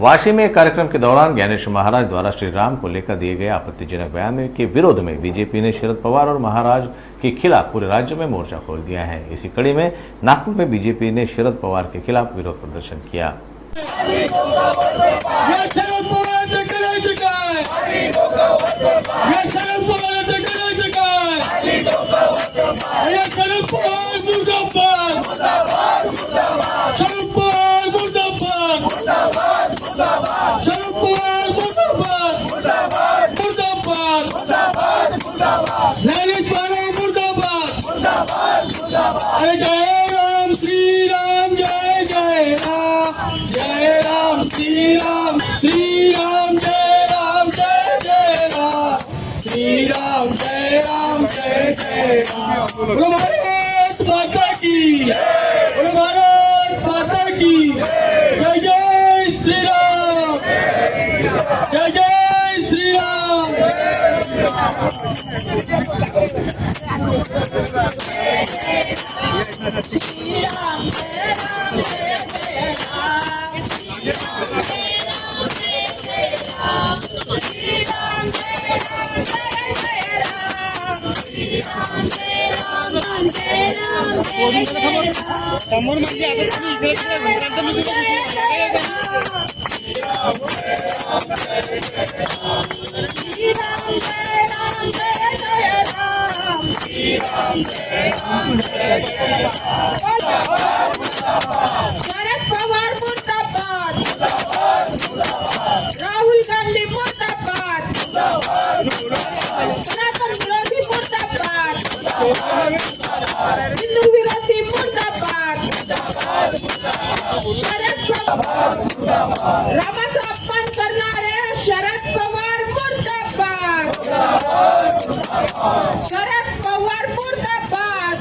वाशी में एक कार्यक्रम के दौरान ज्ञानेश महाराज द्वारा श्री राम को लेकर दिए गए आपत्तिजनक बयान के विरोध में बीजेपी ने शरद पवार और महाराज के खिलाफ पूरे राज्य में मोर्चा खोल दिया है। इसी कड़ी में नागपुर में बीजेपी ने शरद पवार के खिलाफ विरोध प्रदर्शन किया। अरे जय राम श्री राम, जय जय राम, जय राम श्री राम, श्री राम जय राम, जय जय राम, श्री राम जय राम, जय जय राम। बोलो भारत माता की, बोलो भारत माता की, जय जय श्री राम, जय जय श्री राम। शरद पवार मुर्दाबाद, राहुल गांधी मुर्दाबाद, सनातन विरोधी मुर्दाबाद, हिंदू विरोधी मुर्दाबाद, शरद पवार रामाचा अपमान करणारे शरद पवार मुर्दाबाद, शरद पवार मुर्दाबाद।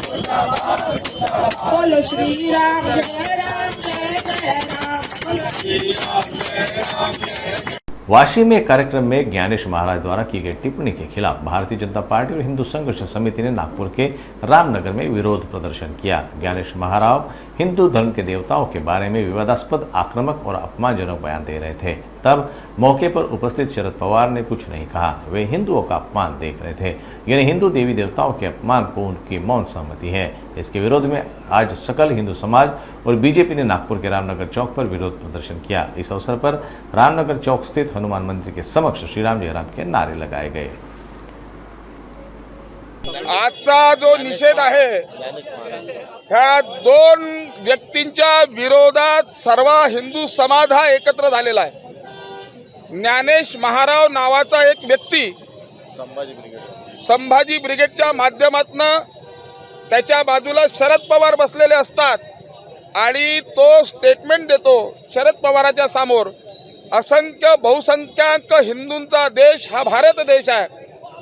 बोलो श्री राम, जय राम, जय जय राम, बोलो श्री राम, जय राम, जय। वाशी में एक कार्यक्रम में ज्ञानेश महाराज द्वारा की गई टिप्पणी के खिलाफ भारतीय जनता पार्टी और हिंदू संघर्ष समिति ने नागपुर के रामनगर में विरोध प्रदर्शन किया। ज्ञानेश महाराज हिंदू धर्म के देवताओं के बारे में विवादास्पद, आक्रामक और अपमानजनक बयान दे रहे थे। तब मौके पर उपस्थित शरद पवार ने कुछ नहीं कहा। वे हिंदुओं का अपमान देख रहे थे, यानी हिंदू देवी देवताओं के अपमान को उनकी मौन सहमति है। इसके विरोध में आज सकल हिंदू समाज और बीजेपी ने नागपुर के रामनगर चौक पर विरोध प्रदर्शन किया। इस अवसर पर रामनगर चौक स्थित हनुमान मंदिर के समक्ष श्री राम जय राम के नारे लगाए गए। आजचा जो निषेध आहे ह्या दोन व्यक्तींच्या विरोधात सर्व हिंदू समाज हा एकत्र झालेला आहे। ज्ञानेश महाराव नावाचा एक व्यक्ती संभाजी ब्रिगेडच्या माध्यमातून त्याच्या बाजूला शरद पवार बसलेले असतात आणि तो स्टेटमेंट देतो शरद पवारांच्या समोर, असंख्य बहुसंख्याक हिंदूंचा देश हा भारत देश आहे,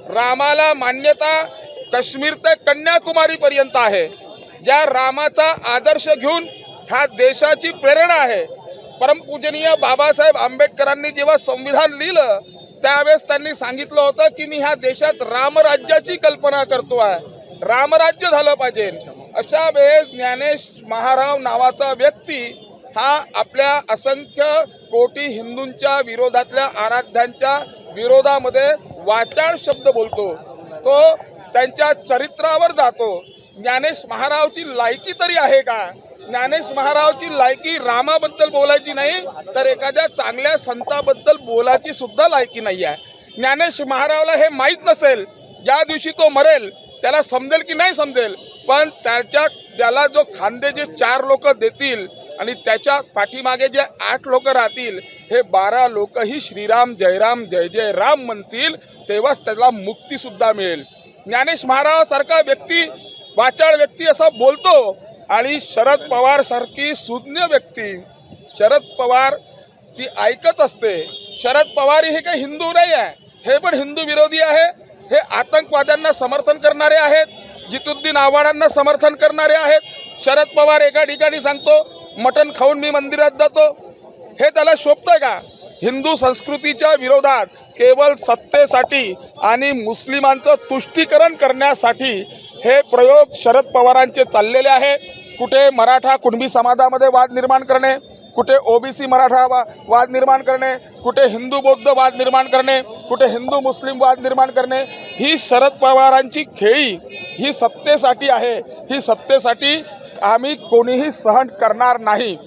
रामाला मान्यता काश्मीर ते कन्याकुमारी पर्यंत आहे, ज्या रामाचा आदर्श घेऊन ह्या देशाची प्रेरणा आहे। परमपूजनीय बाबासाहेब आंबेडकरांनी जेव्हा संविधान लिहिलं त्यावेळेस त्यांनी सांगितलं होतं की मी ह्या देशात रामराज्याची कल्पना करतो आहे, रामराज्य झालं पाहिजे। अशा वेळेस ज्ञानेश महाराव नावाचा व्यक्ती हा आपल्या असंख्य कोटी हिंदूंच्या विरोधातल्या आराध्यांच्या विरोधामध्ये वाचाळ शब्द बोलतो, तो त्यांच्या चरित्रावर जातो। ज्ञानेश महारावची लायकी तरी आहे का? ज्ञानेश महारावची लायकी रामाबद्दल बोलायची नाही तर एखाद्या चांगल्या संताबद्दल बोलायची सुद्धा लायकी नाही आहे। ज्ञानेश महारावला हे माहीत नसेल, ज्या दिवशी तो मरेल त्याला समजेल की नाही समजेल, पण त्याला जो खांदे जे 4 लोक देतील आणि त्याच्या पाठीमागे जे 8 लोक राहतील, हे 12 लोकही श्रीराम जयराम जय जय राम म्हणतील, तेव्हाच त्याला मुक्ती सुद्धा मिळेल। ज्ञानेश महाराव सारखा व्यक्ती, वाचाळ व्यक्ती असं बोलतो आणि शरद पवार सारखी सुज्ञ व्यक्ती शरद पवार ती ऐकत असते। शरद पवार हे काही हिंदू नाही आहे, हे पण हिंदू विरोधी आहे, हे आतंकवाद्यांना समर्थन करणारे आहेत, जितुद्दीन आव्हाडांना समर्थन करणारे आहेत। शरद पवार एका ठिकाणी सांगतो मटण खाऊन मी मंदिरात जातो, हे त्याला शोभतंय का? हिंदू संस्कृतीच्या विरोधात केवळ सत्तेसाठी आणि मुस्लिमांचं तुष्टीकरण करण्यासाठी हे प्रयोग शरद पवारांचे चाललेले आहे। कुठे मराठा कुणबी समाजामध्ये वाद निर्माण करणे, कुठे ओबीसी मराठा वाद निर्माण करणे, कुठे हिंदू बौद्ध वाद निर्माण करणे, कुठे हिंदू मुस्लिम वाद निर्माण करणे, ही शरद पवारांची खेळी ही सत्तेसाठी आहे. ही सत्तेसाठी आम्ही कोणीही सहन करणार नाही.